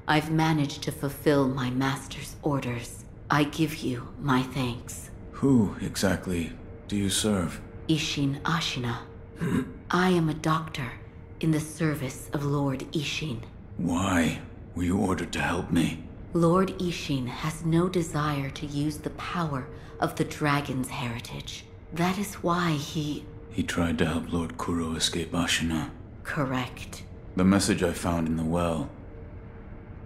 I've managed to fulfill my master's orders. I give you my thanks. Who exactly do you serve? Ishin Ashina. I am a doctor in the service of Lord Ishin. Why were you ordered to help me? Lord Ishin has no desire to use the power of the dragon's heritage. That is why he tried to help Lord Kuro escape Ashina. Correct. The message I found in the well,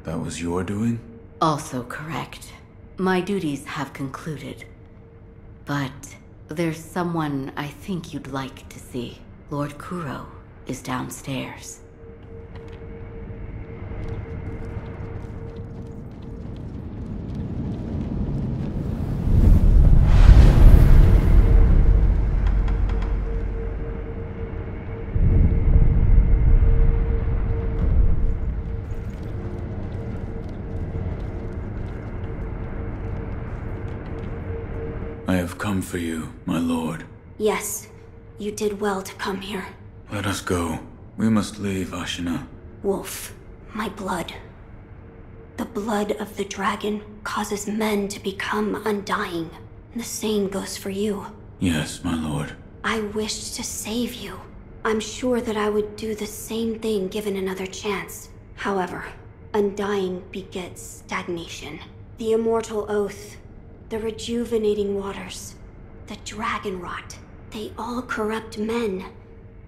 that was your doing? Also correct. My duties have concluded. But there's someone I think you'd like to see. Lord Kuro is downstairs. I have come for you, my lord. Yes, you did well to come here. Let us go. We must leave Ashina. Wolf, my blood. The blood of the dragon causes men to become undying. The same goes for you. Yes, my lord. I wished to save you. I'm sure that I would do the same thing given another chance. However, undying begets stagnation. The immortal oath, the rejuvenating waters, the dragon rot, they all corrupt men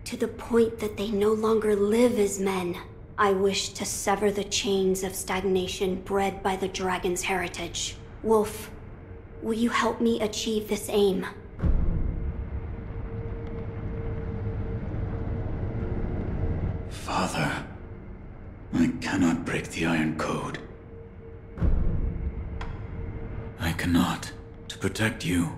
to the point that they no longer live as men. I wish to sever the chains of stagnation bred by the dragon's heritage. Wolf, will you help me achieve this aim? Father, I cannot break the Iron Code. I cannot. To protect you,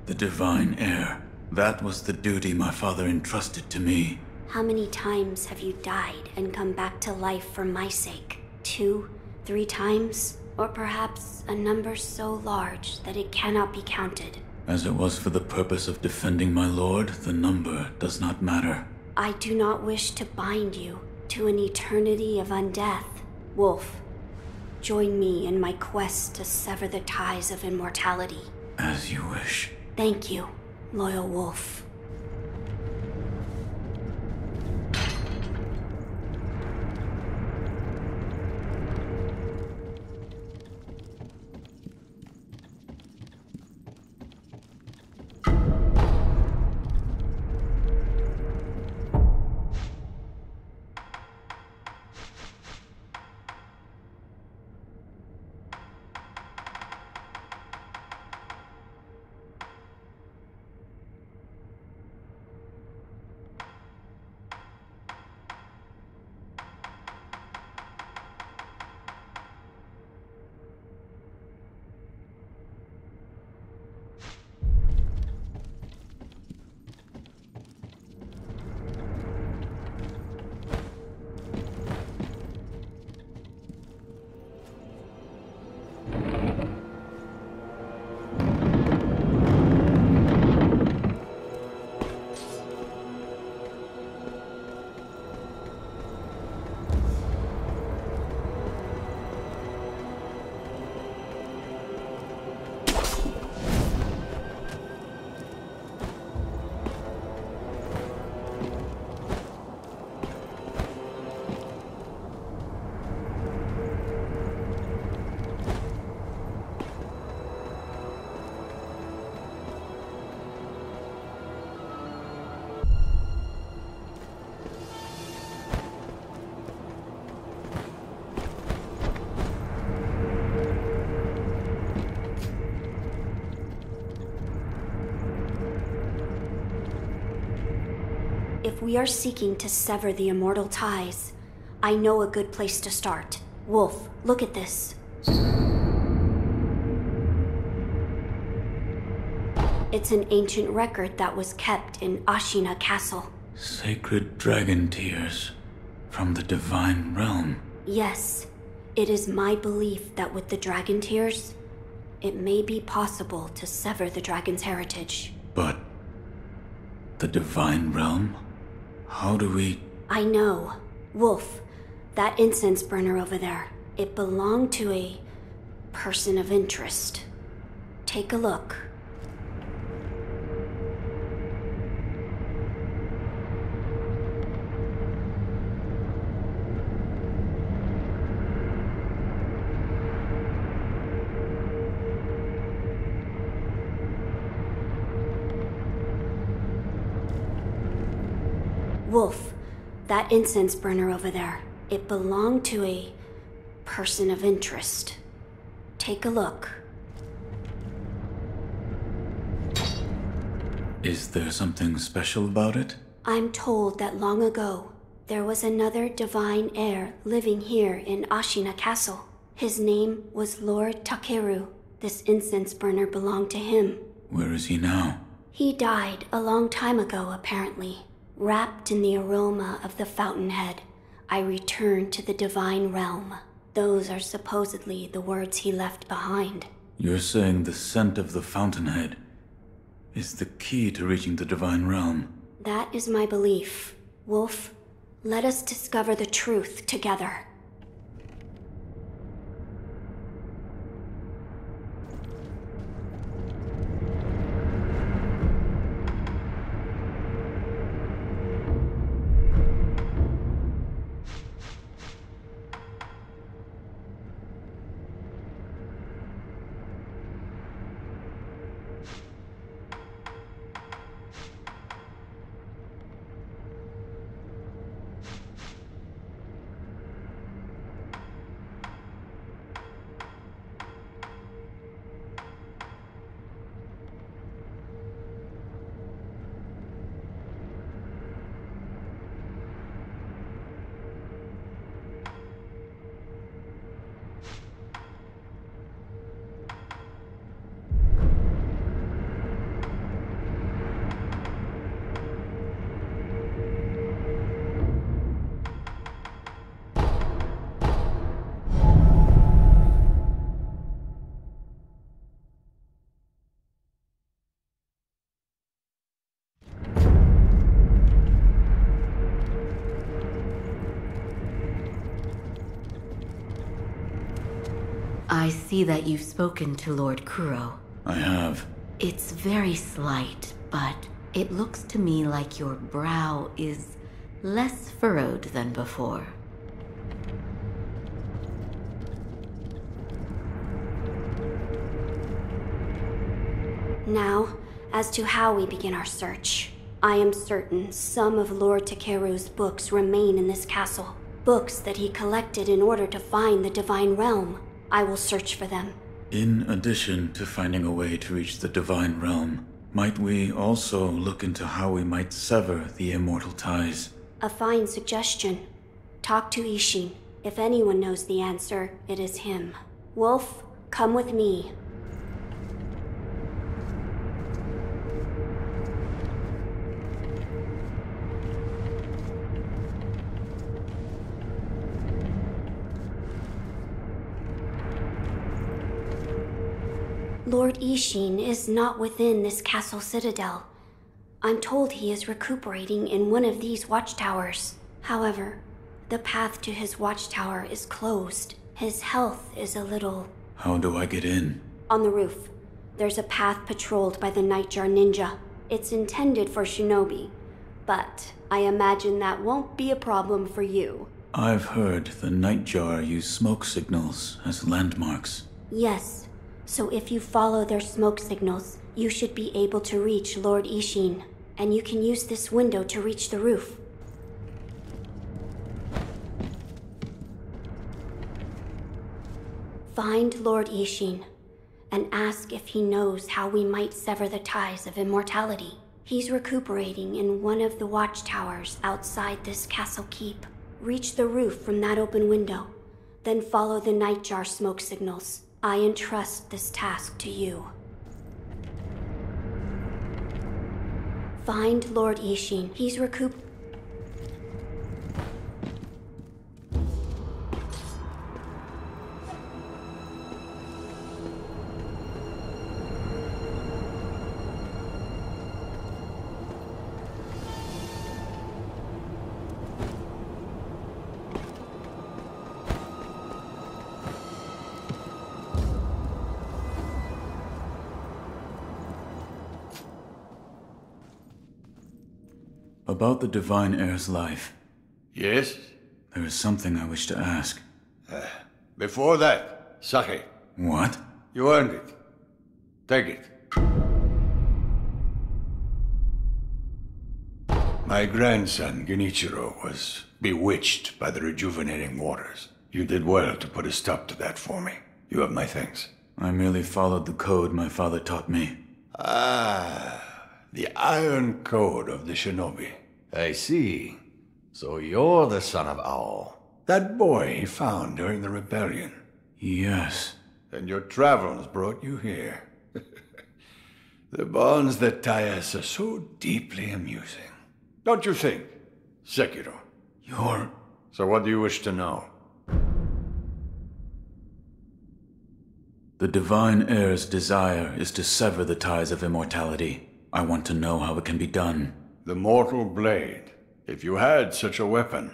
the divine heir. That was the duty my father entrusted to me. How many times have you died and come back to life for my sake? 2, 3 times? Or perhaps a number so large that it cannot be counted? As it was for the purpose of defending my lord, the number does not matter. I do not wish to bind you to an eternity of undeath. Wolf, join me in my quest to sever the ties of immortality. As you wish. Thank you, loyal wolf. If we are seeking to sever the immortal ties, I know a good place to start. Wolf, look at this. It's an ancient record that was kept in Ashina Castle. Sacred dragon tears from the divine realm. Yes, it is my belief that with the dragon tears, it may be possible to sever the dragon's heritage. But the divine realm? How do we... I know. Wolf, that incense burner over there. It belonged to a person of interest. Take a look. Wolf, that incense burner over there, it belonged to a person of interest. Take a look. Is there something special about it? I'm told that long ago, there was another divine heir living here in Ashina Castle. His name was Lord Takeru. This incense burner belonged to him. Where is he now? He died a long time ago, apparently. Wrapped in the aroma of the fountainhead, I returned to the divine realm. Those are supposedly the words he left behind. You're saying the scent of the fountainhead is the key to reaching the divine realm? That is my belief. Wolf, let us discover the truth together. I see that you've spoken to Lord Kuro. I have. It's very slight, but it looks to me like your brow is less furrowed than before. Now, as to how we begin our search. I am certain some of Lord Takeru's books remain in this castle. Books that he collected in order to find the divine realm. I will search for them. In addition to finding a way to reach the divine realm, might we also look into how we might sever the immortal ties? A fine suggestion. Talk to Ishin. If anyone knows the answer, it is him. Wolf, come with me. Lord Ishin is not within this castle citadel. I'm told he is recuperating in one of these watchtowers. However, the path to his watchtower is closed. His health is a little... How do I get in? On the roof. There's a path patrolled by the Nightjar Ninja. It's intended for shinobi, but I imagine that won't be a problem for you. I've heard the Nightjar use smoke signals as landmarks. Yes. So if you follow their smoke signals, you should be able to reach Lord Ishin, and you can use this window to reach the roof. Find Lord Ishin, and ask if he knows how we might sever the ties of immortality. He's recuperating in one of the watchtowers outside this castle keep. Reach the roof from that open window, then follow the Nightjar smoke signals. I entrust this task to you. Find Lord Ishin. He's About the Divine Heir's life, Yes? there is something I wish to ask. Before that, sake. What? You earned it. Take it. My grandson, Genichiro, was bewitched by the rejuvenating waters. You did well to put a stop to that for me. You have my thanks. I merely followed the code my father taught me. Ah, the Iron Code of the Shinobi. I see. So you're the son of Owl. That boy he found during the rebellion. Yes. And your travels brought you here. The bonds that tie us are so deeply amusing. Don't you think, Sekiro? You're... So what do you wish to know? The Divine Heir's desire is to sever the ties of immortality. I want to know how it can be done. The Mortal Blade. If you had such a weapon,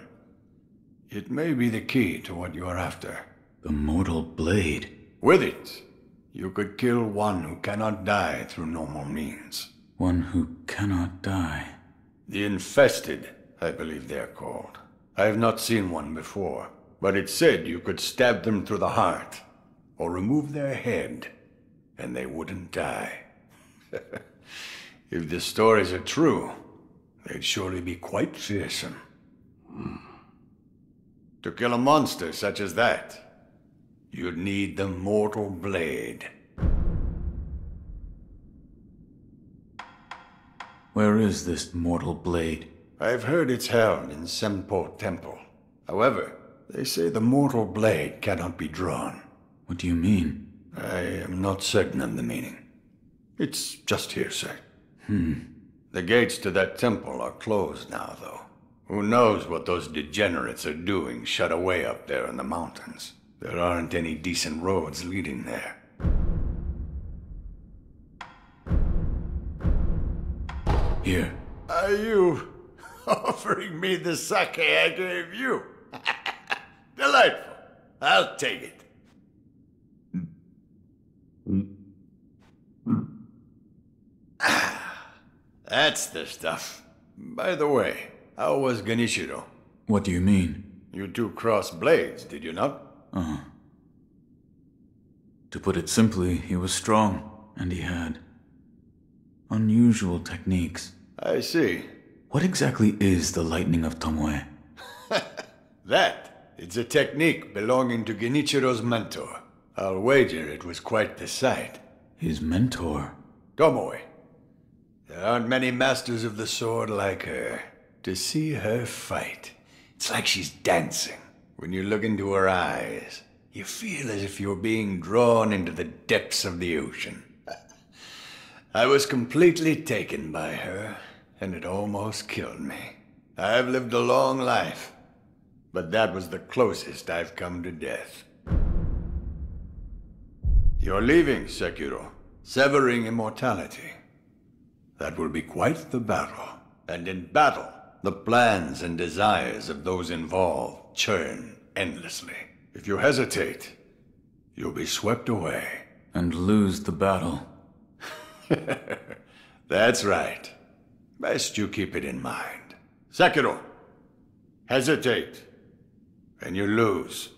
it may be the key to what you are after. The Mortal Blade? With it, you could kill one who cannot die through normal means. One who cannot die. The Infested, I believe they're called. I have not seen one before, but it said you could stab them through the heart, or remove their head, and they wouldn't die. If the stories are true, they'd surely be quite fearsome. To kill a monster such as that, you'd need the Mortal Blade. Where is this Mortal Blade? I've heard it's held in Senpo Temple. However, they say the Mortal Blade cannot be drawn. What do you mean? I am not certain of the meaning. It's just hearsay. The gates to that temple are closed now, though. Who knows what those degenerates are doing shut away up there in the mountains. There aren't any decent roads leading there. Here. Are you offering me the sake I gave you? Delightful. I'll take it. That's the stuff. By the way, how was Genichiro? What do you mean? You two crossed blades, did you not? To put it simply, he was strong, and he had unusual techniques. I see. What exactly is the Lightning of Tomoe? It's a technique belonging to Genichiro's mentor. I'll wager it was quite the sight. His mentor? Tomoe. There aren't many masters of the sword like her. To see her fight, it's like she's dancing. When you look into her eyes, you feel as if you're being drawn into the depths of the ocean. I was completely taken by her, and it almost killed me. I've lived a long life, but that was the closest I've come to death. You're leaving, Sekiro, severing immortality. That will be quite the battle. And in battle, the plans and desires of those involved churn endlessly. If you hesitate, you'll be swept away. And lose the battle. That's right. Best you keep it in mind. Sekiro, hesitate, and you lose.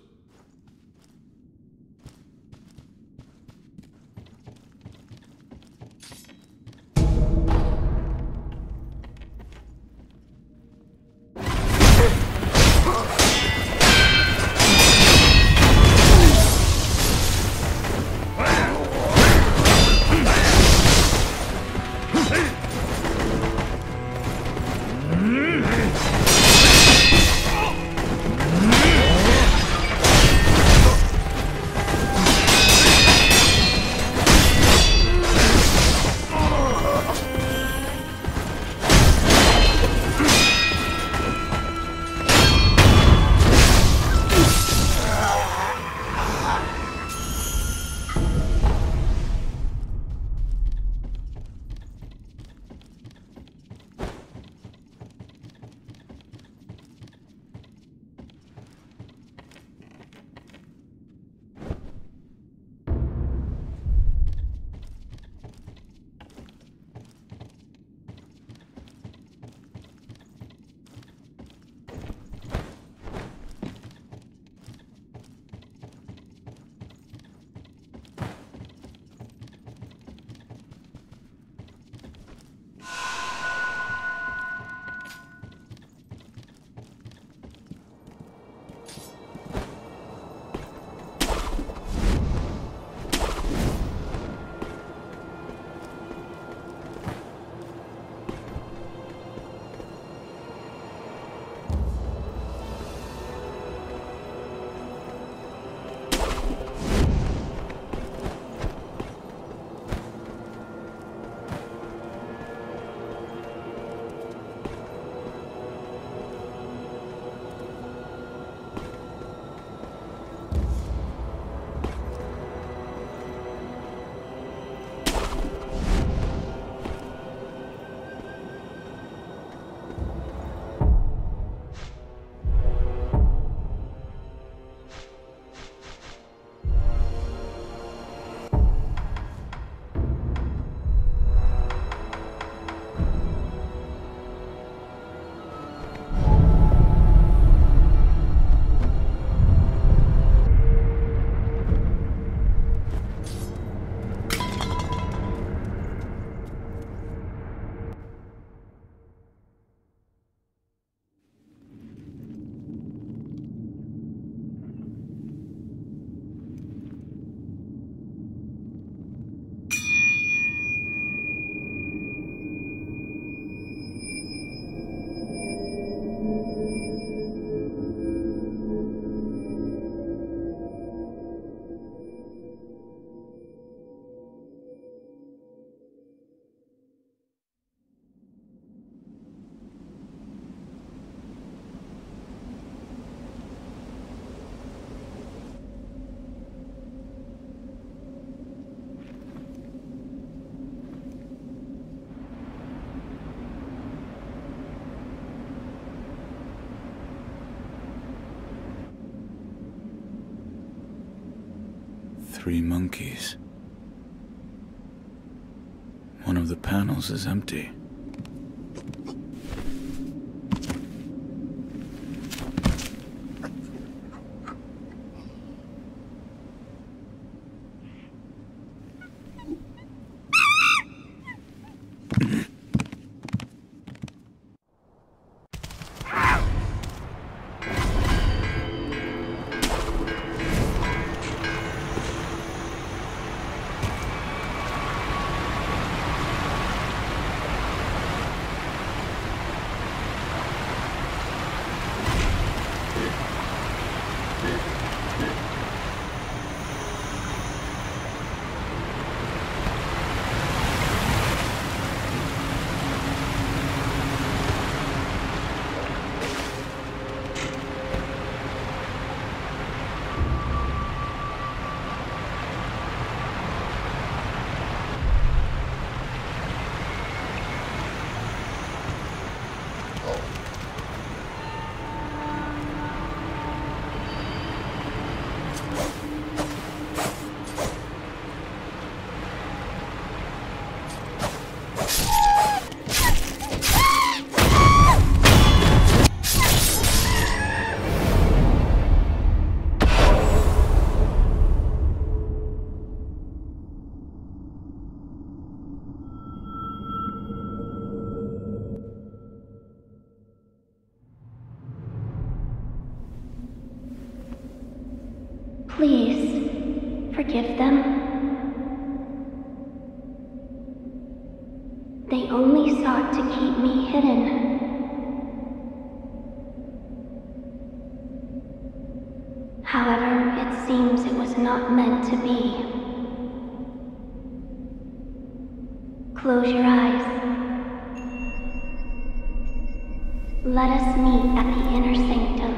3 monkeys. One of the panels is empty. Please, forgive them. They only sought to keep me hidden. However, it seems it was not meant to be. Close your eyes. Let us meet at the inner sanctum.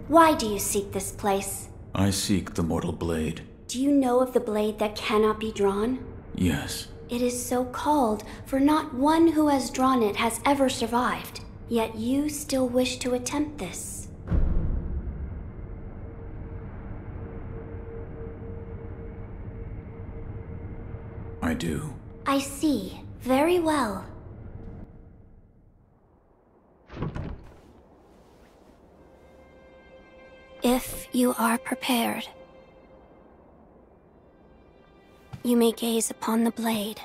Why do you seek this place? I seek the mortal blade. Do you know of the blade that cannot be drawn? Yes. It is so called, for not one who has drawn it has ever survived. Yet you still wish to attempt this. I do. I see. Very well. If you are prepared, you may gaze upon the blade.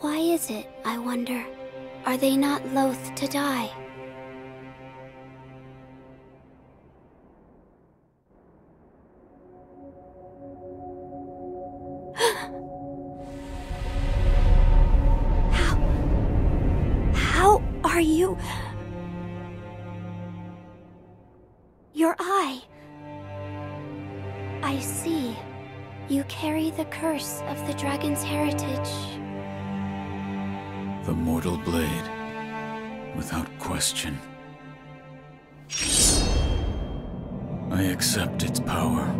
Why is it, I wonder? Are they not loath to die? Are you... Your eye. I see. You carry the curse of the dragon's heritage. The mortal blade, without question. I accept its power.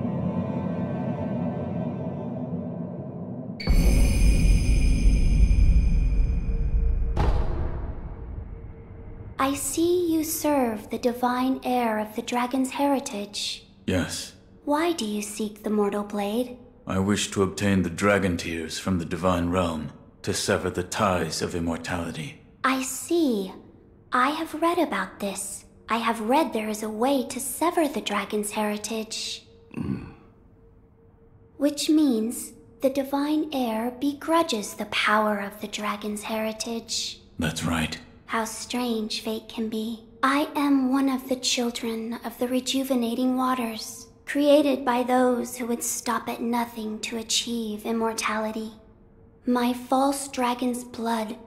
I see you serve the divine heir of the dragon's heritage. Yes. Why do you seek the mortal blade? I wish to obtain the dragon tears from the divine realm to sever the ties of immortality. I see. I have read about this. I have read there is a way to sever the dragon's heritage. Which means the divine heir begrudges the power of the dragon's heritage. That's right. How strange fate can be. I am one of the children of the rejuvenating waters, created by those who would stop at nothing to achieve immortality. My false dragon's blood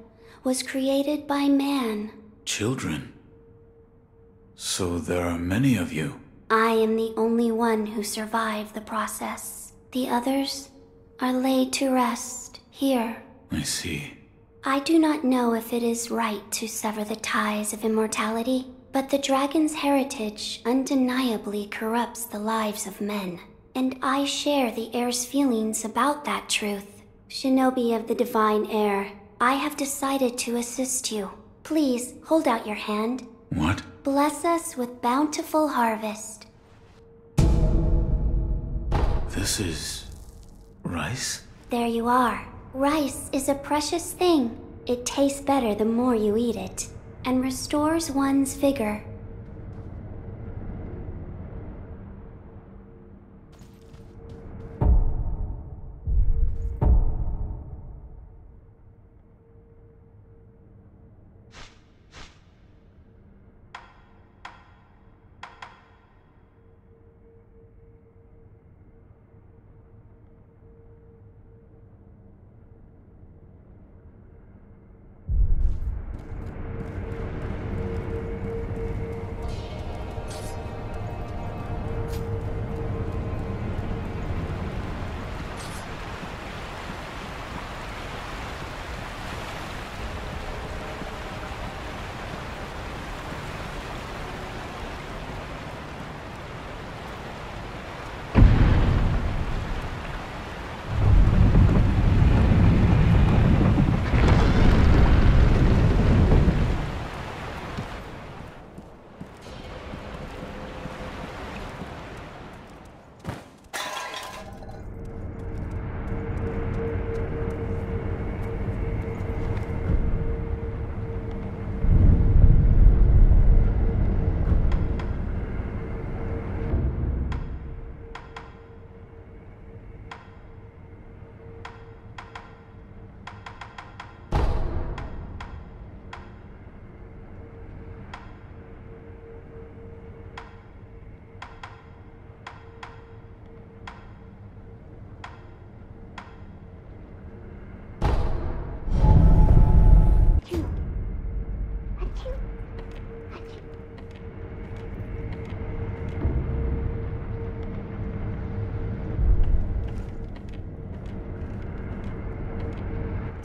was created by man. Children? So there are many of you? I am the only one who survived the process. The others are laid to rest here. I see. I do not know if it is right to sever the ties of immortality, but the dragon's heritage undeniably corrupts the lives of men, and I share the heir's feelings about that truth. Shinobi of the divine heir, I have decided to assist you. Please, hold out your hand. What? Bless us with bountiful harvest. This is... rice? There you are. Rice is a precious thing. It tastes better the more you eat it, and restores one's vigor.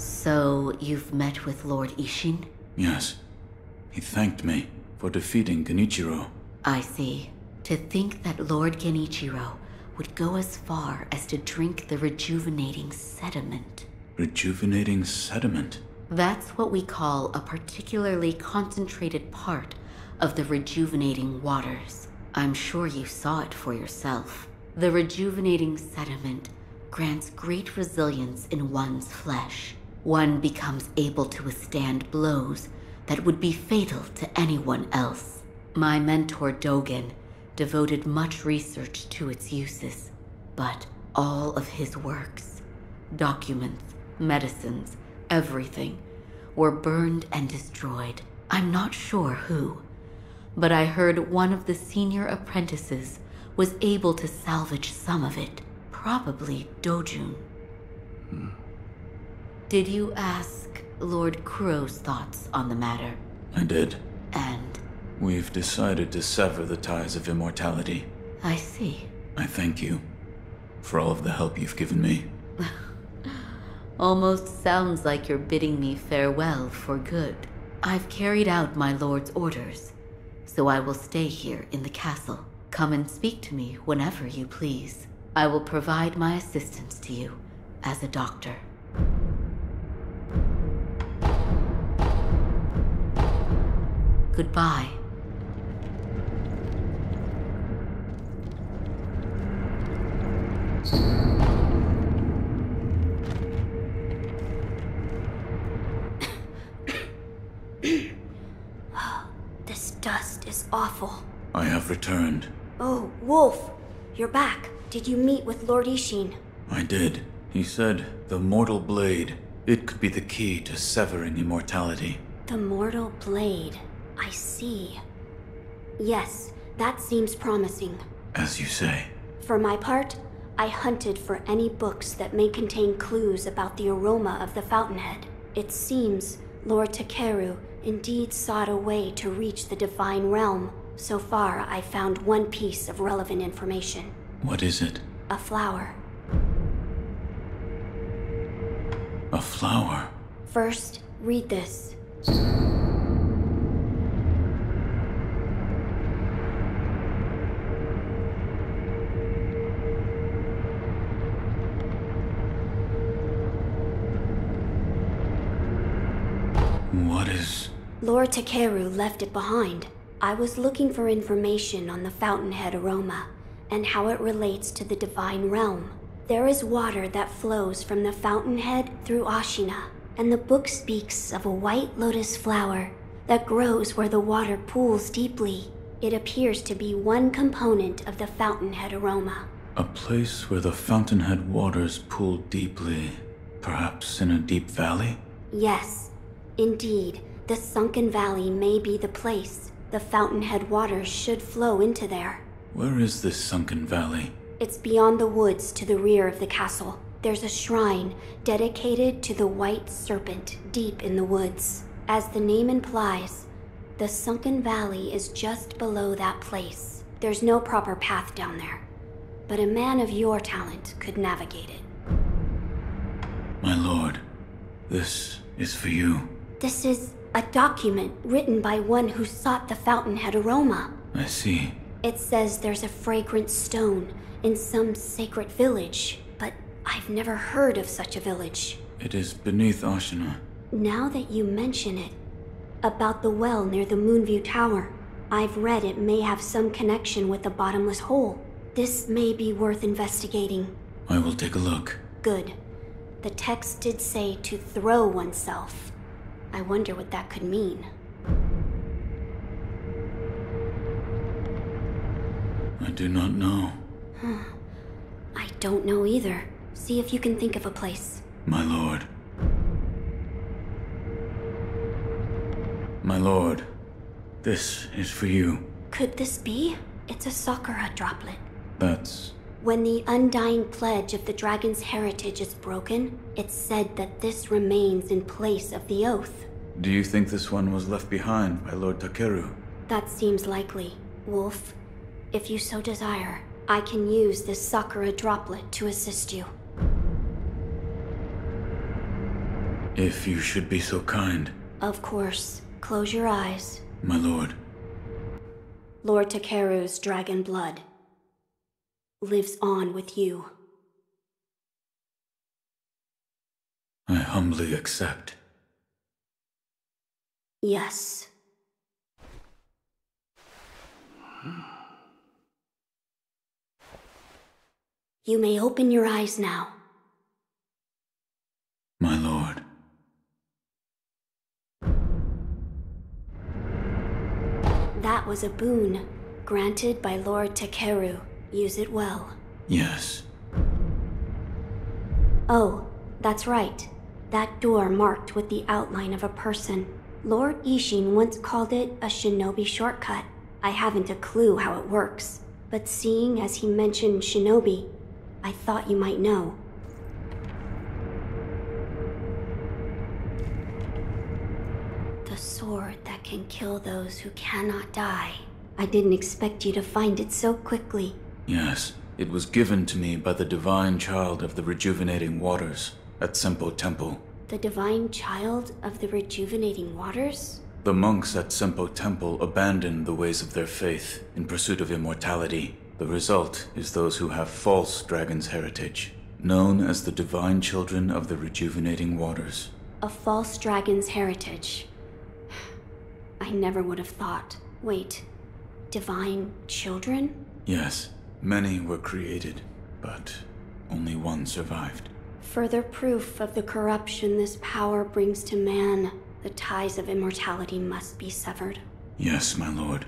So, you've met with Lord Ishin? Yes. He thanked me for defeating Genichiro. I see. To think that Lord Genichiro would go as far as to drink the rejuvenating sediment. Rejuvenating sediment? That's what we call a particularly concentrated part of the rejuvenating waters. I'm sure you saw it for yourself. The rejuvenating sediment grants great resilience in one's flesh. One becomes able to withstand blows that would be fatal to anyone else. My mentor Dogen devoted much research to its uses, but all of his works, documents, medicines, everything, were burned and destroyed. I'm not sure who, but I heard one of the senior apprentices was able to salvage some of it, probably Dojun. Did you ask Lord Kuro's thoughts on the matter? I did. And We've decided to sever the ties of immortality. I see. I thank you for all of the help you've given me. Almost sounds like you're bidding me farewell for good. I've carried out my lord's orders, so I will stay here in the castle. Come and speak to me whenever you please. I will provide my assistance to you as a doctor. Goodbye. This dust is awful. I have returned. Oh, Wolf, you're back. Did you meet with Lord Ishin? I did. He said the mortal blade, it could be the key to severing immortality. The mortal blade. I see. Yes, that seems promising. As you say. For my part, I hunted for any books that may contain clues about the aroma of the fountainhead. It seems Lord Takeru indeed sought a way to reach the divine realm. So far, I found one piece of relevant information. What is it? A flower. A flower? First, read this. What is... Lord Takeru left it behind. I was looking for information on the fountainhead aroma and how it relates to the divine realm. There is water that flows from the fountainhead through Ashina, and the book speaks of a white lotus flower that grows where the water pools deeply. It appears to be one component of the fountainhead aroma. A place where the fountainhead waters pool deeply, perhaps in a deep valley? Yes, indeed. The sunken valley may be the place. The fountainhead waters should flow into there. Where is this sunken valley? It's beyond the woods to the rear of the castle. There's a shrine dedicated to the white serpent deep in the woods. As the name implies, the sunken valley is just below that place. There's no proper path down there, but a man of your talent could navigate it. My lord, this is for you. This is a document written by one who sought the fountainhead aroma. I see. It says there's a fragrant stone in some sacred village, but I've never heard of such a village. It is beneath Ashina. Now that you mention it, about the well near the Moonview Tower, I've read it may have some connection with the bottomless hole. This may be worth investigating. I will take a look. Good. The text did say to throw oneself. I wonder what that could mean. I do not know. I don't know either. See if you can think of a place. My lord. My lord, this is for you. Could this be? It's a Sakura droplet. That's... When the undying pledge of the dragon's heritage is broken, it's said that this remains in place of the oath. Do you think this one was left behind by Lord Takeru? That seems likely. Wolf, if you so desire, I can use this Sakura droplet to assist you. If you should be so kind. Of course. Close your eyes. My lord. Lord Takeru's dragon blood lives on with you. I humbly accept. Yes. You may open your eyes now. My lord. That was a boon granted by Lord Takeru. Use it well. Yes. Oh, that's right. That door marked with the outline of a person. Lord Ishin once called it a shinobi shortcut. I haven't a clue how it works, but seeing as he mentioned shinobi, I thought you might know. The sword that that can kill those who cannot die. I didn't expect you to find it so quickly. Yes, it was given to me by the divine child of the rejuvenating waters at Sempo Temple. The divine child of the rejuvenating waters? The monks at Sempo Temple abandoned the ways of their faith in pursuit of immortality. The result is those who have false dragon's heritage, known as the divine children of the rejuvenating waters. A false dragon's heritage. I never would have thought. Wait, divine children? Yes, many were created, but only one survived. Further proof of the corruption this power brings to man. The ties of immortality must be severed. Yes, my lord.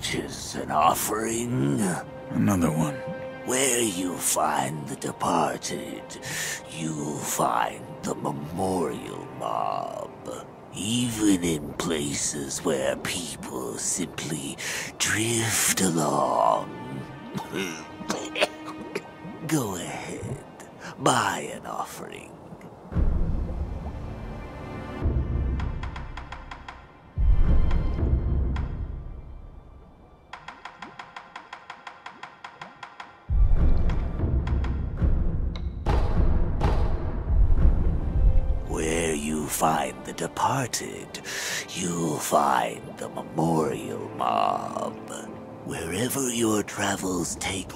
Just an offering? Another one. Where you find the departed, you'll find the memorial mob. Even in places where people simply drift along. Go ahead, buy an offering. Where you find the departed, you'll find the memorial mob. Wherever your travels take...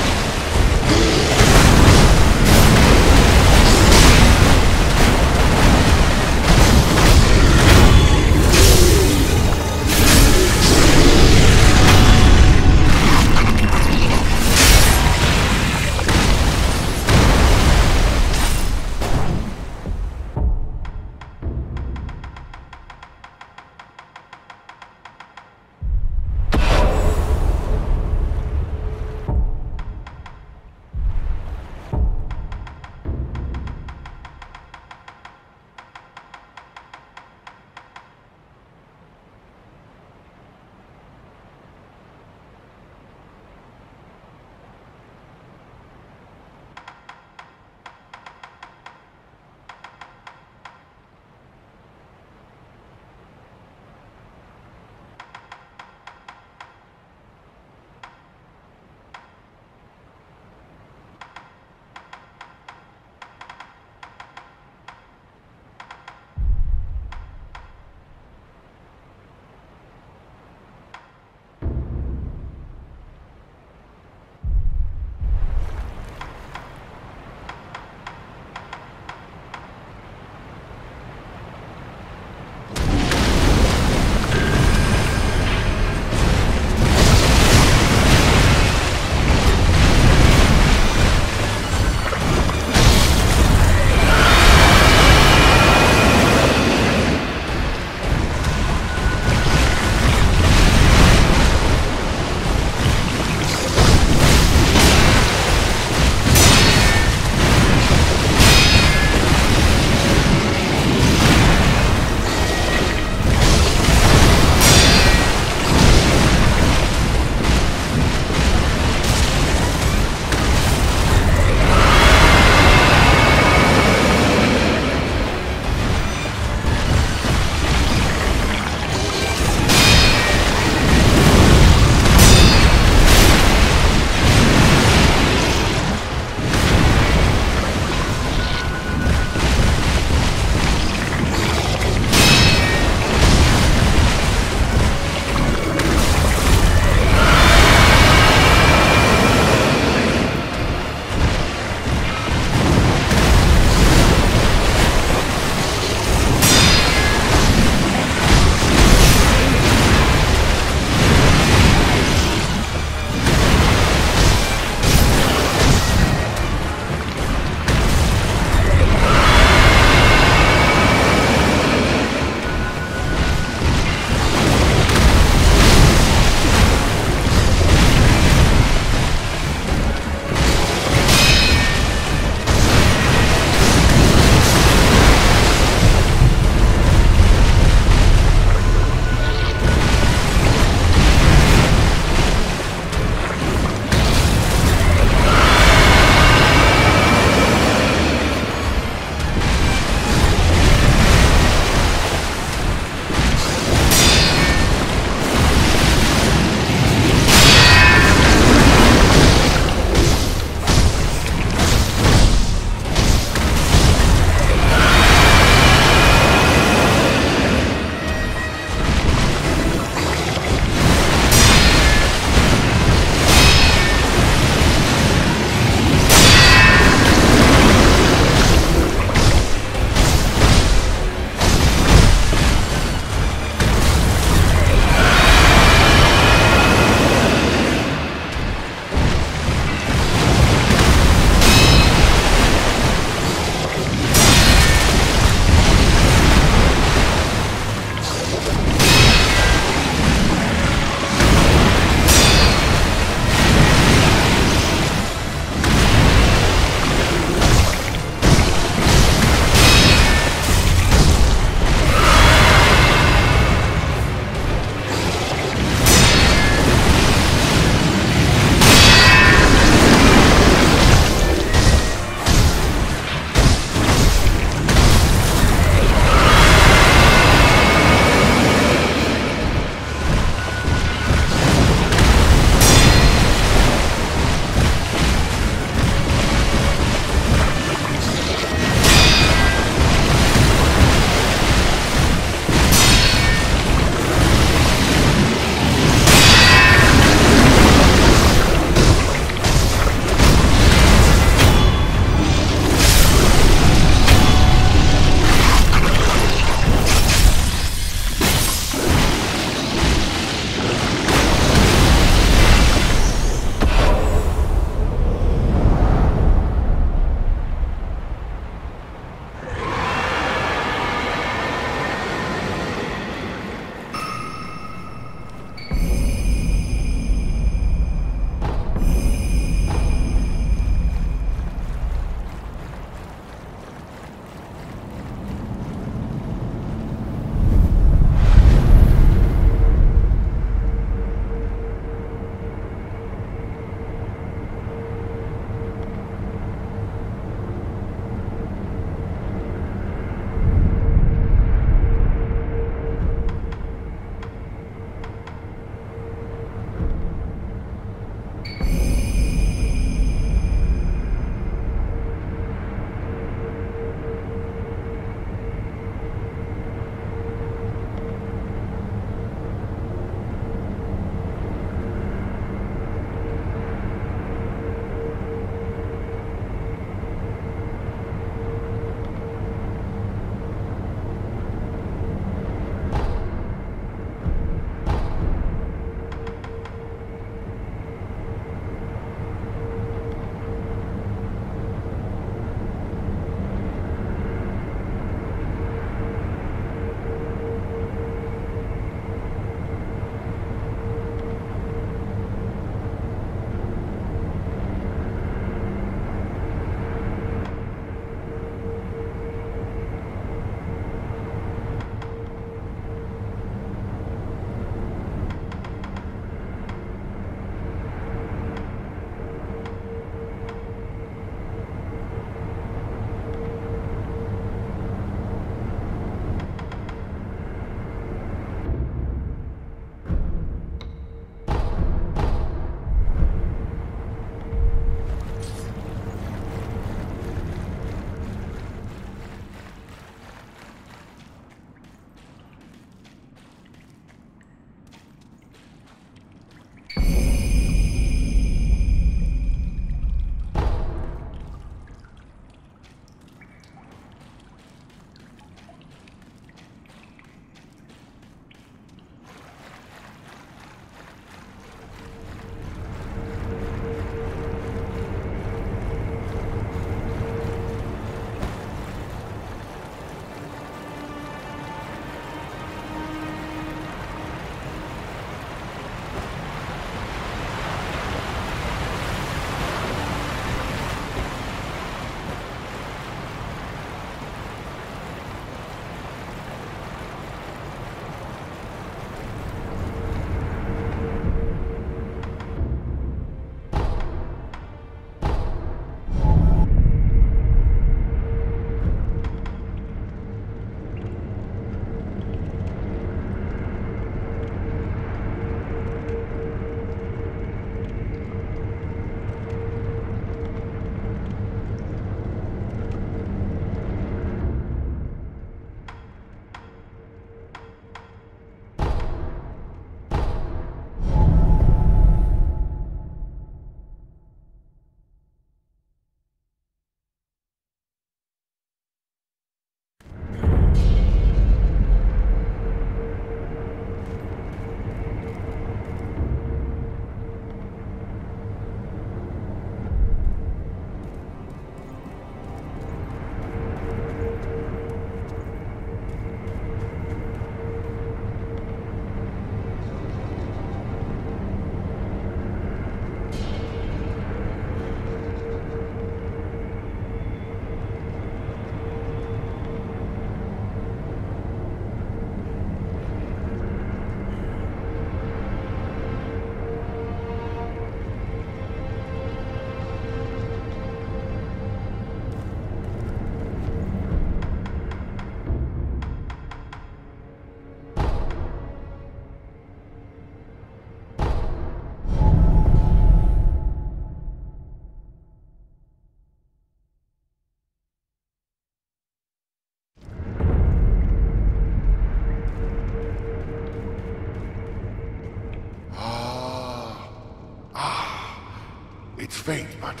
faint, but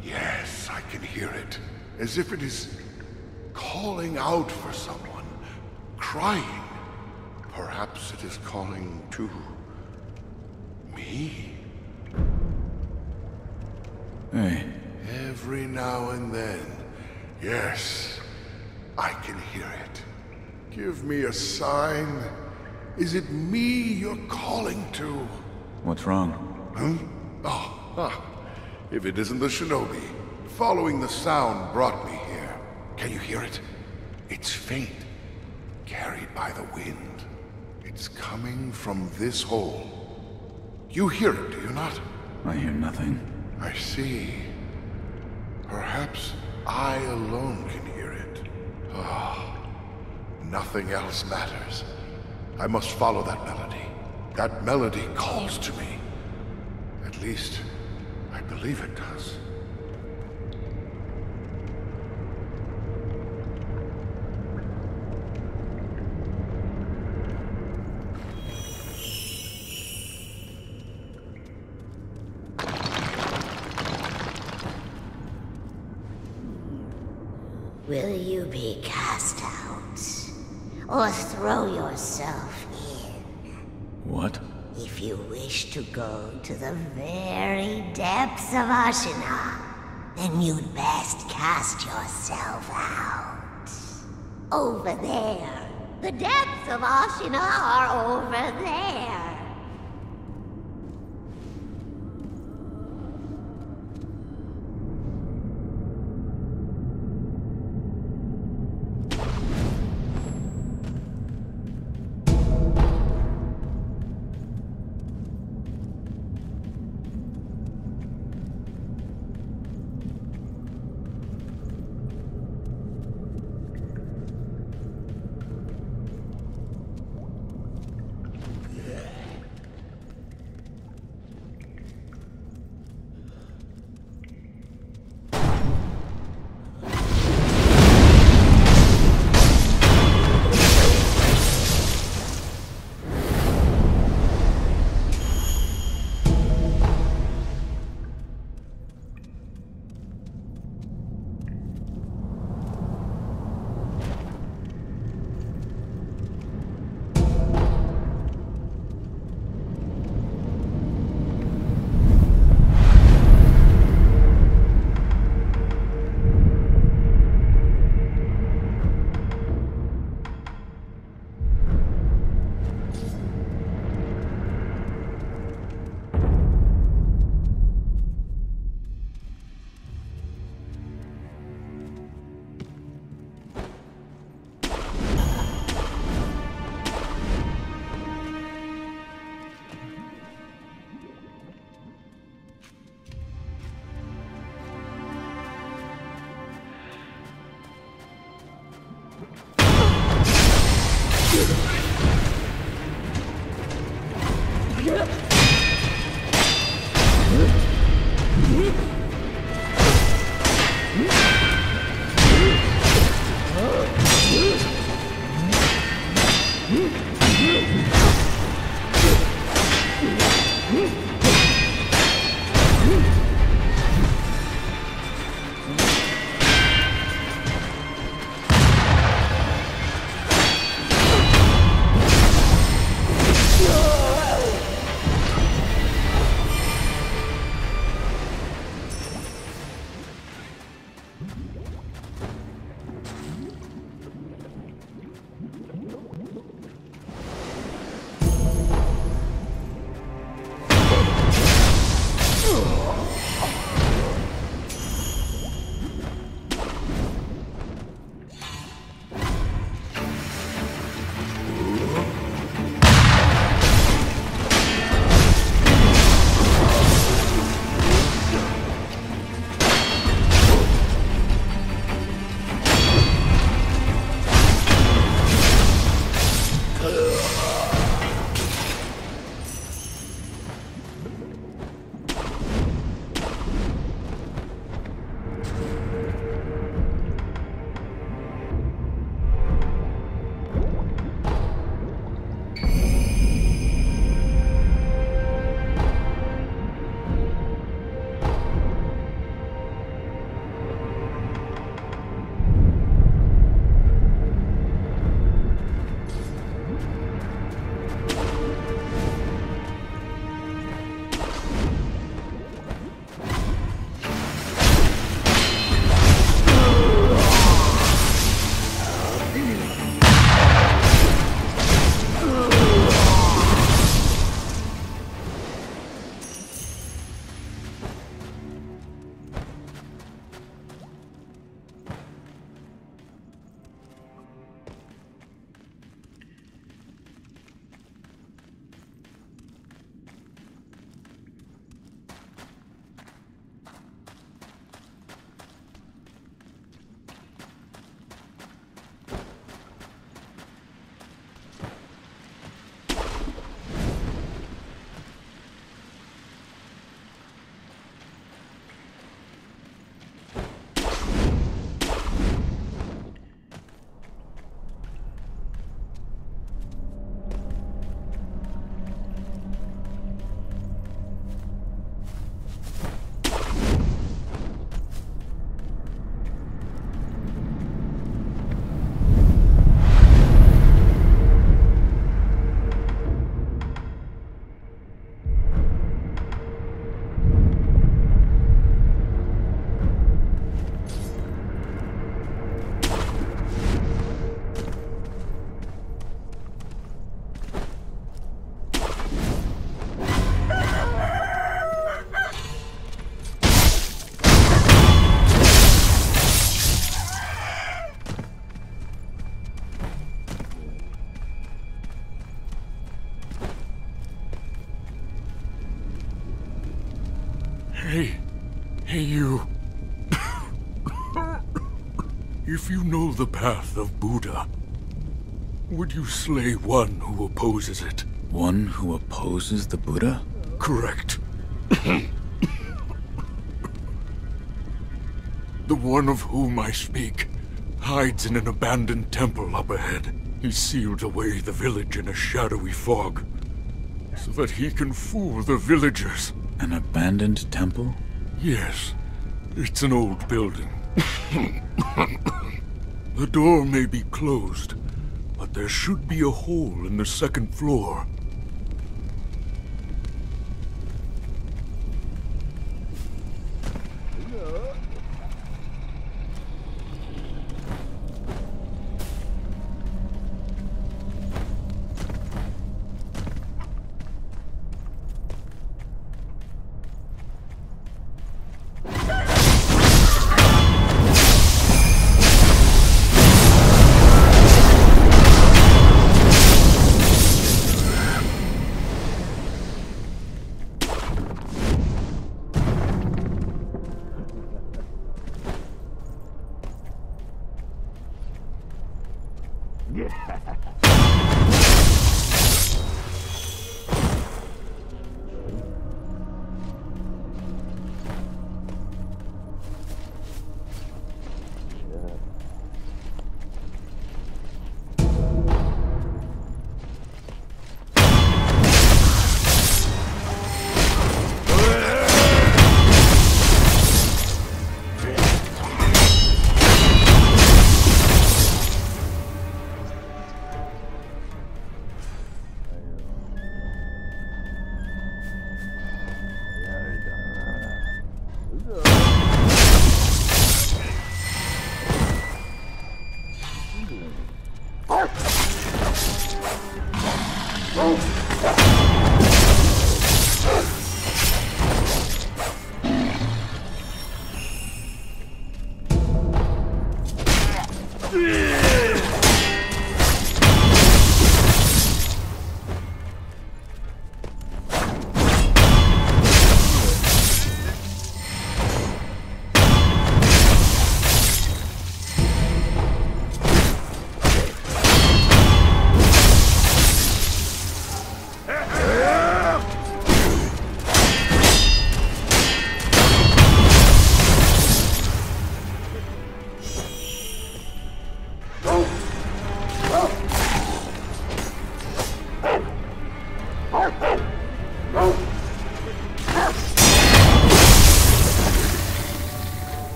yes, I can hear it. As if it is calling out for someone. Crying. Perhaps it is calling to me? Hey. Every now and then. Yes, I can hear it. Give me a sign. Is it me you're calling to? What's wrong? If it isn't the shinobi, following the sound brought me here. Can you hear it? It's faint, carried by the wind. It's coming from this hole. You hear it, do you not? I hear nothing. I see. Perhaps I alone can hear it. Nothing else matters. I must follow that melody. That melody calls to me. At least, I believe it does. Will you be cast out? Or throw yourself in? What? If you wish to go to the very depths of Ashina, then you'd best cast yourself out. Over there. The depths of Ashina are over there. If you know the path of Buddha, would you slay one who opposes it? One who opposes the Buddha? Correct. The one of whom I speak hides in an abandoned temple up ahead. He sealed away the village in a shadowy fog, so that he can fool the villagers. An abandoned temple? Yes, it's an old building. The door may be closed, but there should be a hole in the second floor.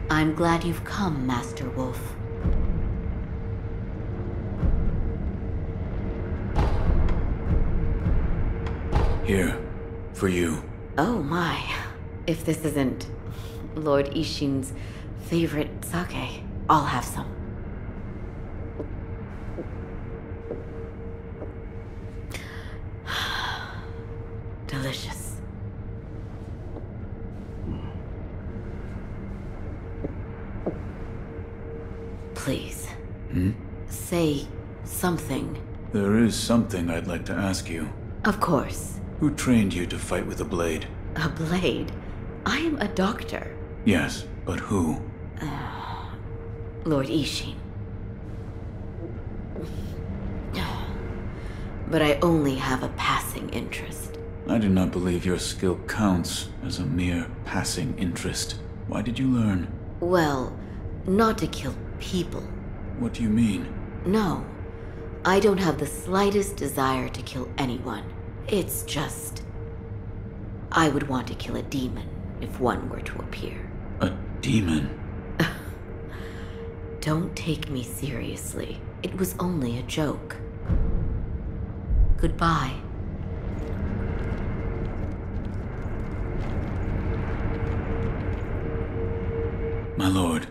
I'm glad you've come, Master Wolf. Here, for you. Oh my. If this isn't Lord Ishin's favorite sake, I'll have some. Delicious. Please. Say something. There is something I'd like to ask you. Of course. Who trained you to fight with a blade? A blade? I am a doctor. Yes, but who? Lord Ishin. But I only have a passing interest. I do not believe your skill counts as a mere passing interest. Why did you learn? Well, not to kill people. What do you mean? No. I don't have the slightest desire to kill anyone. It's just... I would want to kill a demon if one were to appear. A demon? Don't take me seriously. It was only a joke. Goodbye. My lord,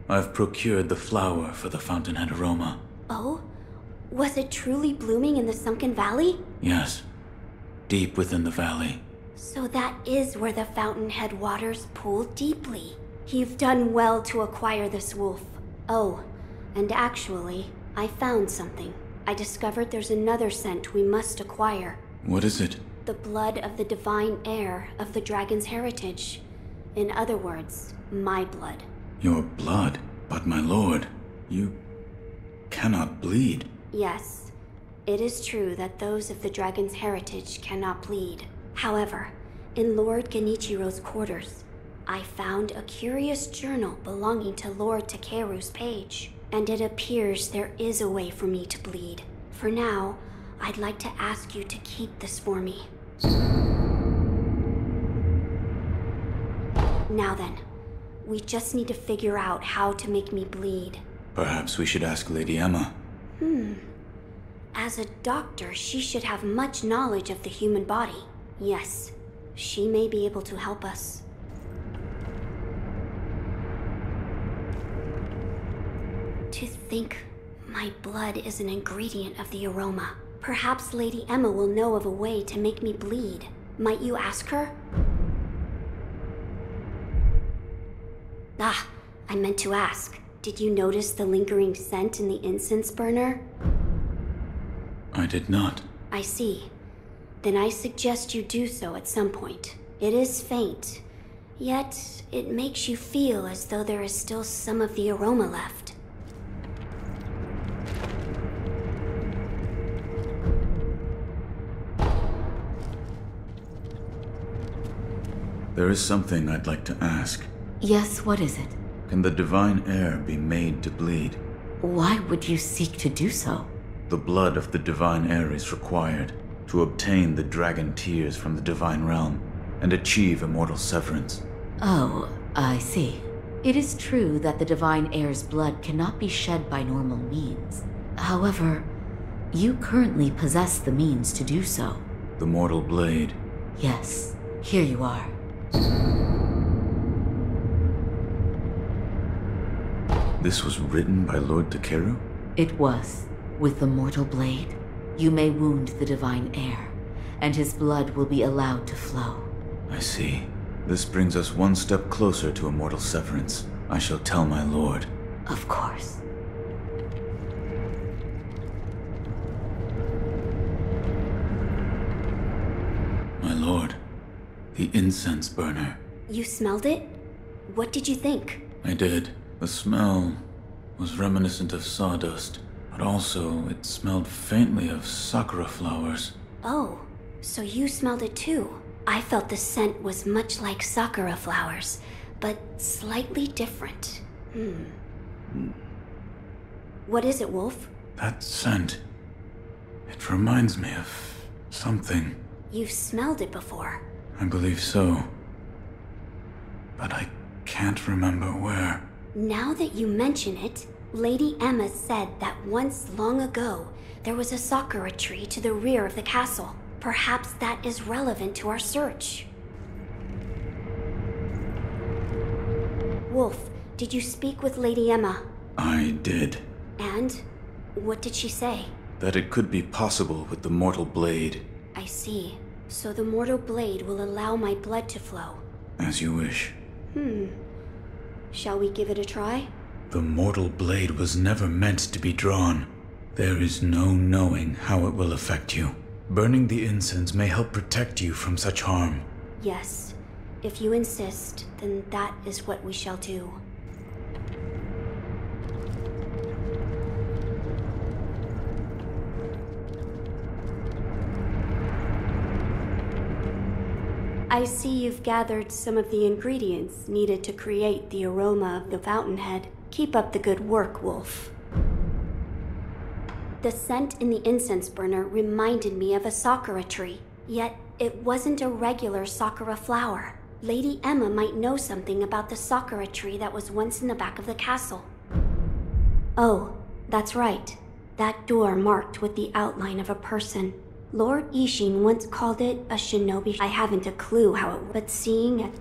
I've procured the flower for the fountainhead aroma. Oh? Was it truly blooming in the sunken valley? Yes, deep within the valley. So that is where the fountainhead waters pool deeply. You've done well to acquire this wolf. Oh, and actually, I found something. I discovered there's another scent we must acquire. What is it? The blood of the divine heir of the dragon's heritage. In other words, my blood. Your blood? But my lord, you cannot bleed. Yes, it is true that those of the dragon's heritage cannot bleed. However, in Lord Genichiro's quarters, I found a curious journal belonging to Lord Takeru's page, and it appears there is a way for me to bleed. For now, I'd like to ask you to keep this for me. Now then, we just need to figure out how to make me bleed. Perhaps we should ask Lady Emma. As a doctor, she should have much knowledge of the human body. Yes, she may be able to help us. To think my blood is an ingredient of the aroma. Perhaps Lady Emma will know of a way to make me bleed. Might you ask her? Ah, I meant to ask. Did you notice the lingering scent in the incense burner? I did not. I see. Then I suggest you do so at some point. It is faint, yet it makes you feel as though there is still some of the aroma left. There is something I'd like to ask. Yes, what is it? Can the divine heir be made to bleed? Why would you seek to do so? The blood of the divine heir is required to obtain the dragon tears from the divine realm and achieve immortal severance. Oh, I see. It is true that the divine heir's blood cannot be shed by normal means. However, you currently possess the means to do so. The mortal blade. Yes, here you are. This was written by Lord Takeru? It was. With the mortal blade, you may wound the divine heir, and his blood will be allowed to flow. I see. This brings us one step closer to immortal severance. I shall tell my lord. Of course. My lord, the incense burner. You smelled it? What did you think? I did. The smell was reminiscent of sawdust, but also it smelled faintly of sakura flowers. Oh, so you smelled it too. I felt the scent was much like sakura flowers, but slightly different. What is it, Wolf? That scent. It reminds me of something. You've smelled it before. I believe so. But I can't remember where. Now that you mention it, Lady Emma said that once long ago, there was a sakura tree to the rear of the castle. Perhaps that is relevant to our search. Wolf, did you speak with Lady Emma? I did. And? What did she say? That it could be possible with the mortal blade. I see. So the mortal blade will allow my blood to flow. As you wish. Shall we give it a try? The mortal blade was never meant to be drawn. There is no knowing how it will affect you. Burning the incense may help protect you from such harm. Yes. If you insist, then that is what we shall do. I see you've gathered some of the ingredients needed to create the aroma of the fountainhead. Keep up the good work, Wolf. The scent in the incense burner reminded me of a sakura tree, yet it wasn't a regular sakura flower. Lady Emma might know something about the sakura tree that was once in the back of the castle. Oh, that's right. That door marked with the outline of a person. Lord Ishin once called it a shinobi. I haven't a clue how it, but seeing it.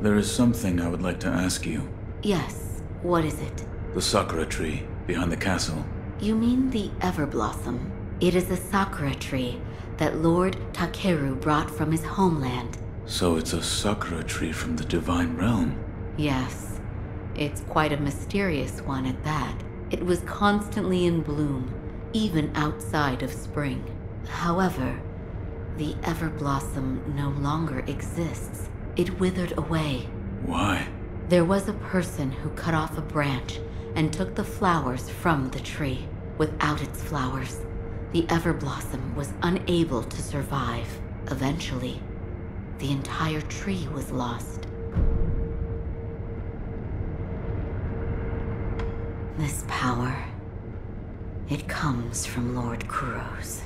There is something I would like to ask you. Yes, what is it? The sakura tree behind the castle. You mean the Everblossom? It is a sakura tree that Lord Takeru brought from his homeland. So it's a sakura tree from the divine realm. Yes, it's quite a mysterious one at that. It was constantly in bloom, even outside of spring. However, the Everblossom no longer exists. It withered away. Why? There was a person who cut off a branch and took the flowers from the tree. Without its flowers, the Everblossom was unable to survive. Eventually, the entire tree was lost. This power, it comes from Lord Kuros.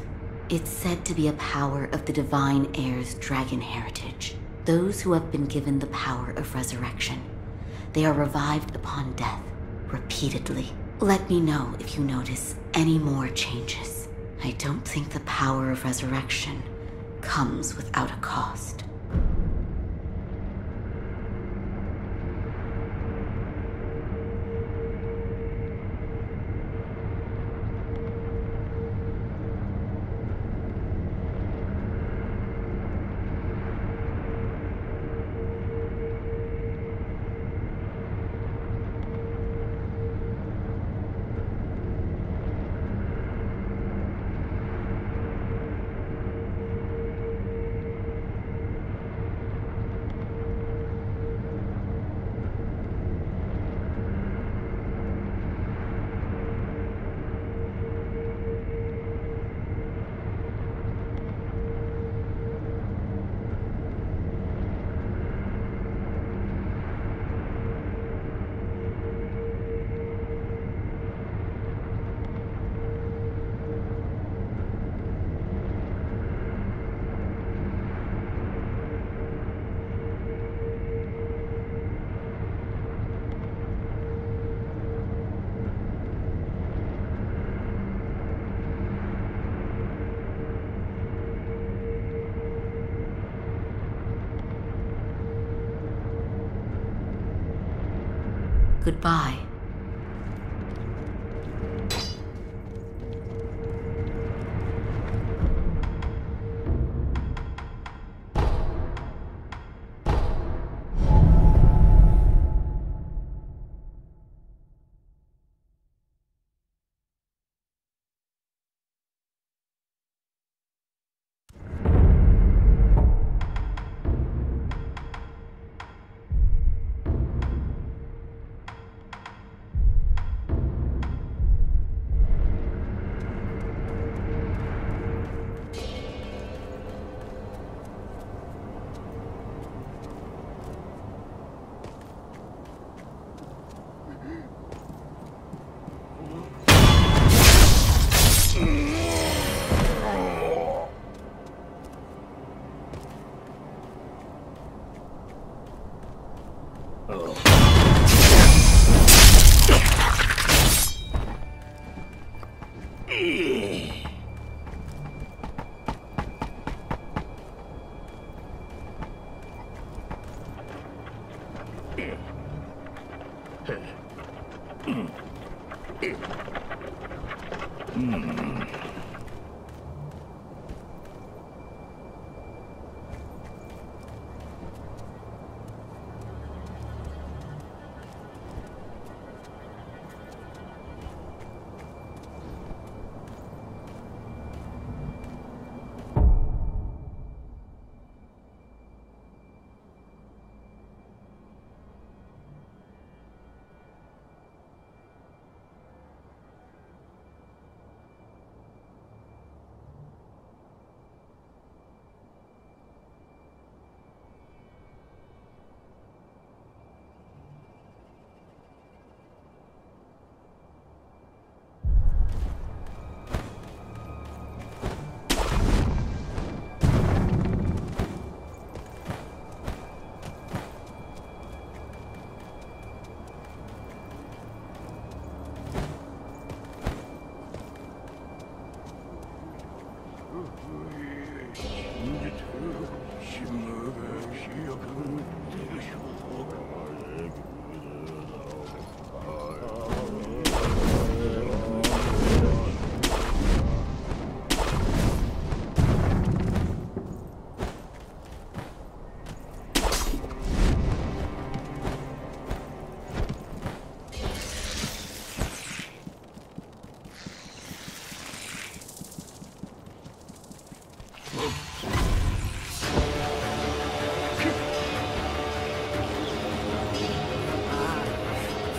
It's said to be a power of the Divine Heir's dragon heritage. Those who have been given the power of resurrection, they are revived upon death, repeatedly. Let me know if you notice any more changes. I don't think the power of resurrection comes without a cost. Goodbye.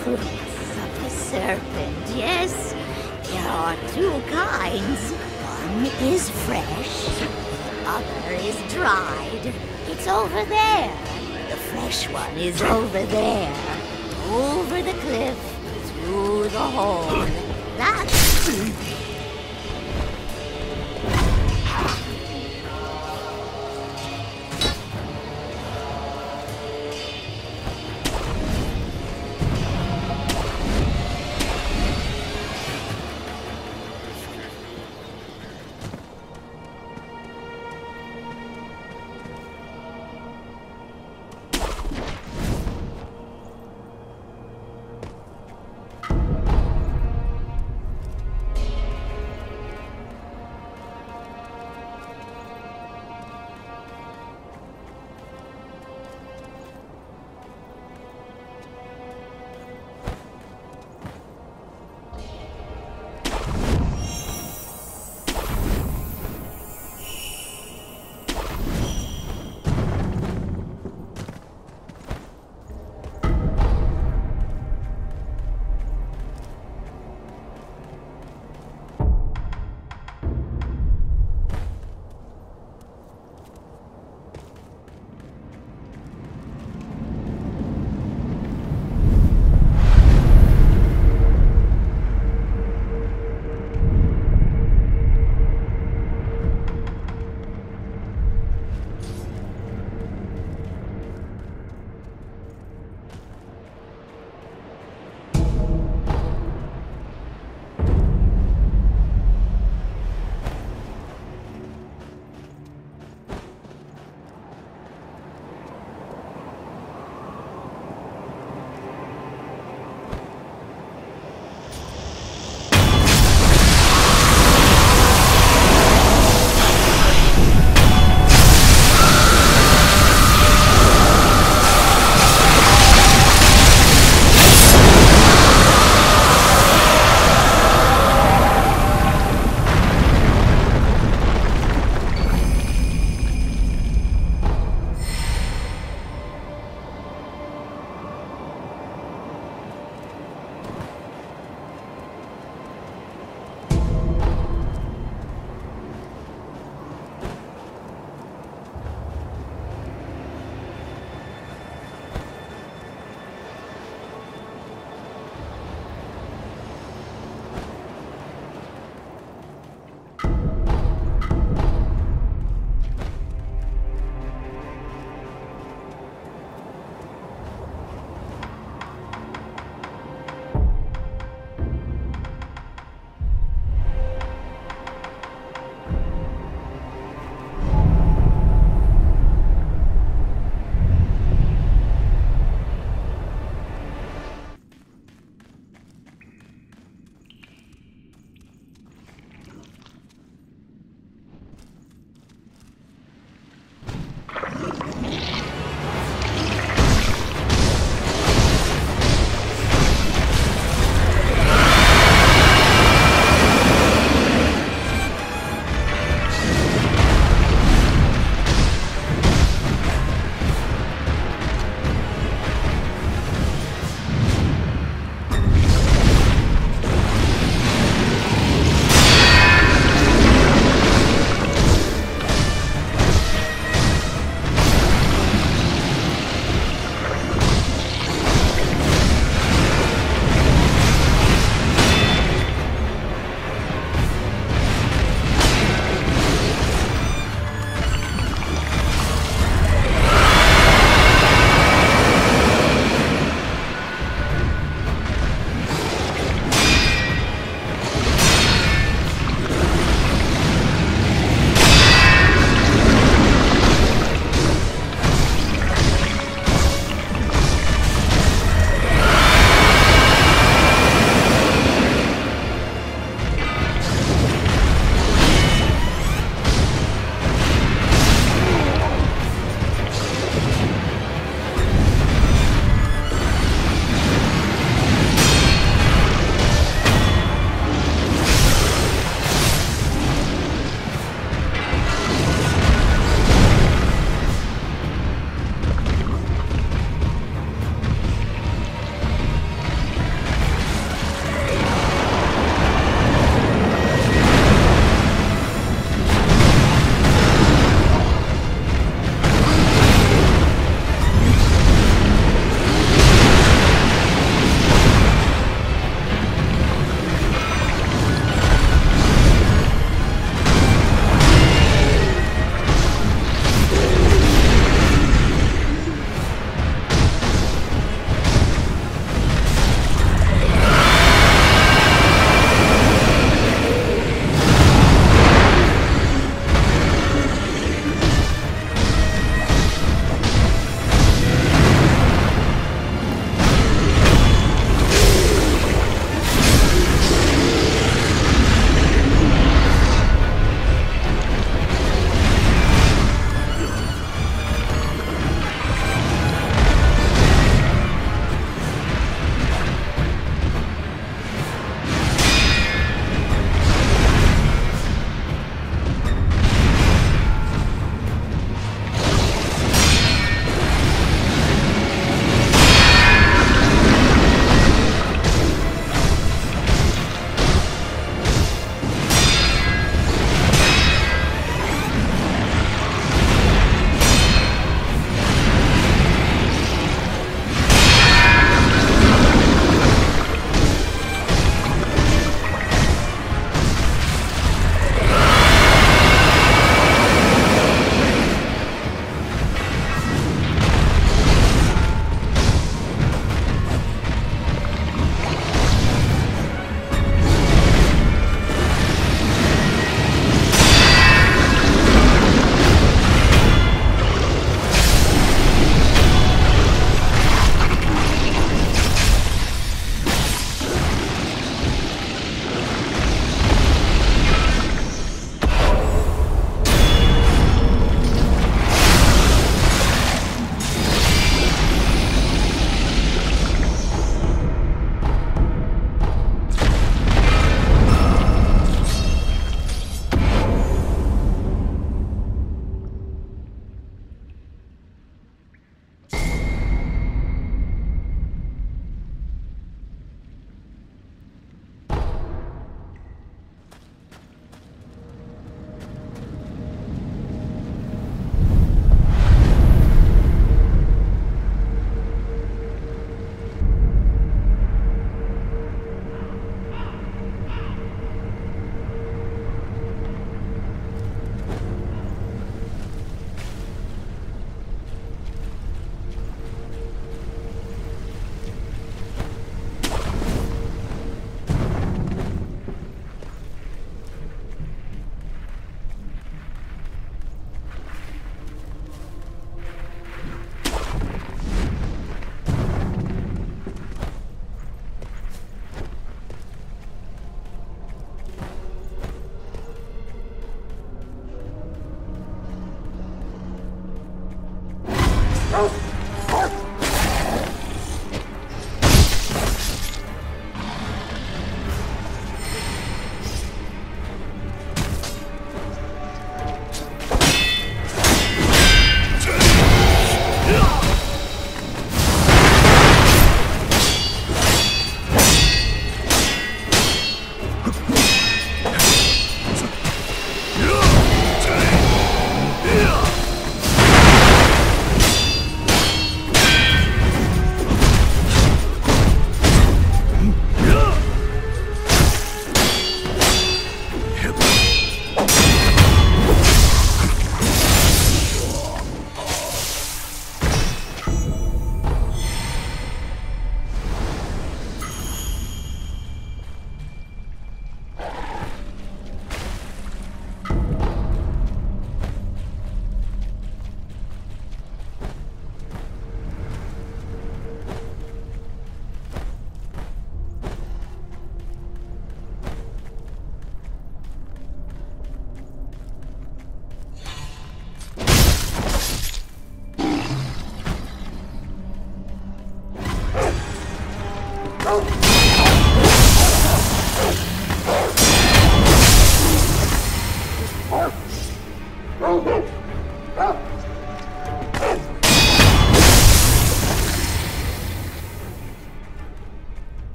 Fruits of the serpent, yes? There are two kinds. One is fresh, the other is dried. It's over there. The fresh one is over there. Over the cliff, through the hole. That's...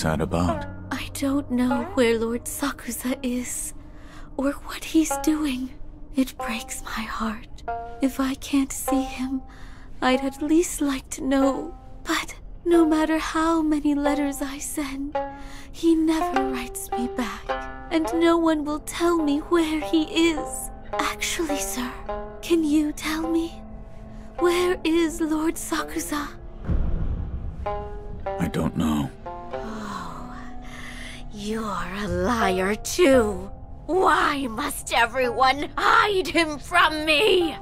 sad about? I don't know where Lord Sakusa is, or what he's doing. It breaks my heart. If I can't see him, I'd at least like to know. But no matter how many letters I send, he never writes me back, and no one will tell me where he is. Actually, sir, can you tell me? Where is Lord Sakusa? I don't know. Oh, you're a liar too. Why must everyone hide him from me?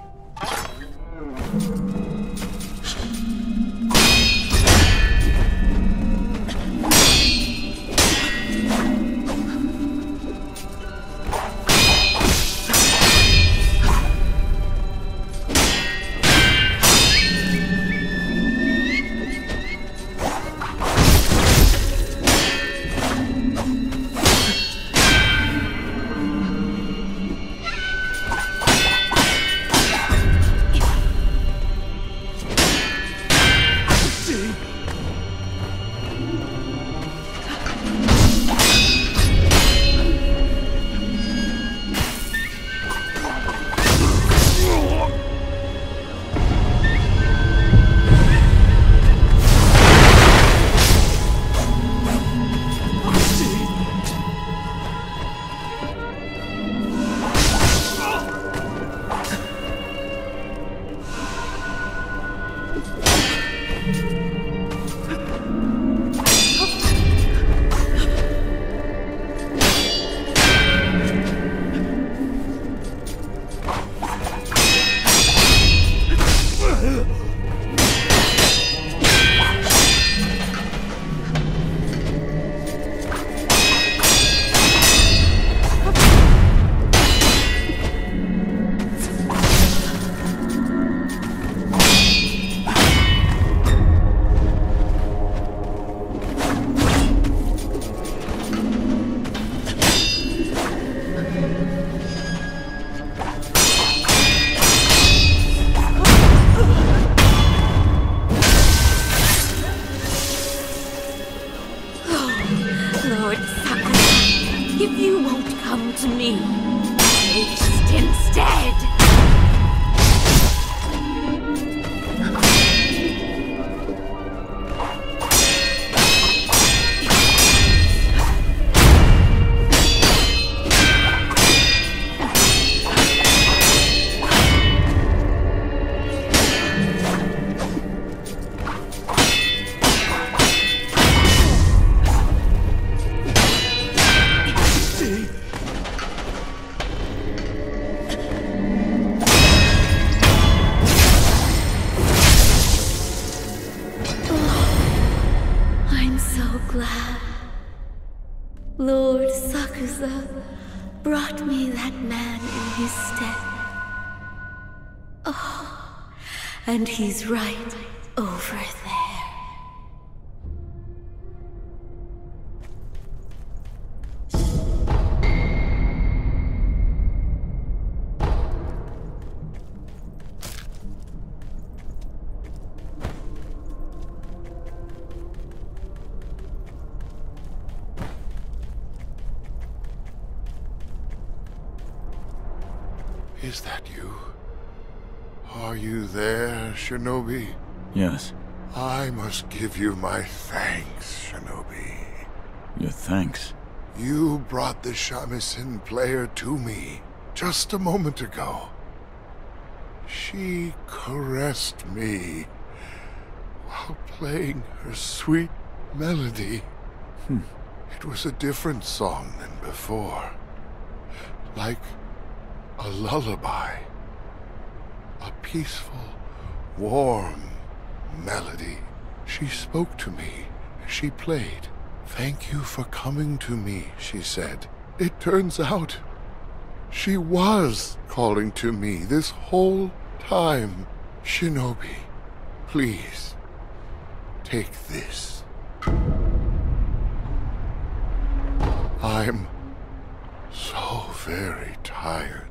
If you won't come to me, taste instead. Glad Lord Sakusa brought me that man in his stead. Oh, and he's right over there. Is that you? Are you there, Shinobi? Yes. I must give you my thanks, Shinobi. Your thanks? You brought the shamisen player to me just a moment ago. She caressed me while playing her sweet melody. It was a different song than before. Like a lullaby. A peaceful, warm melody. She spoke to me as she played. "Thank you for coming to me," she said. It turns out she was calling to me this whole time. Shinobi, please, take this. I'm so very tired.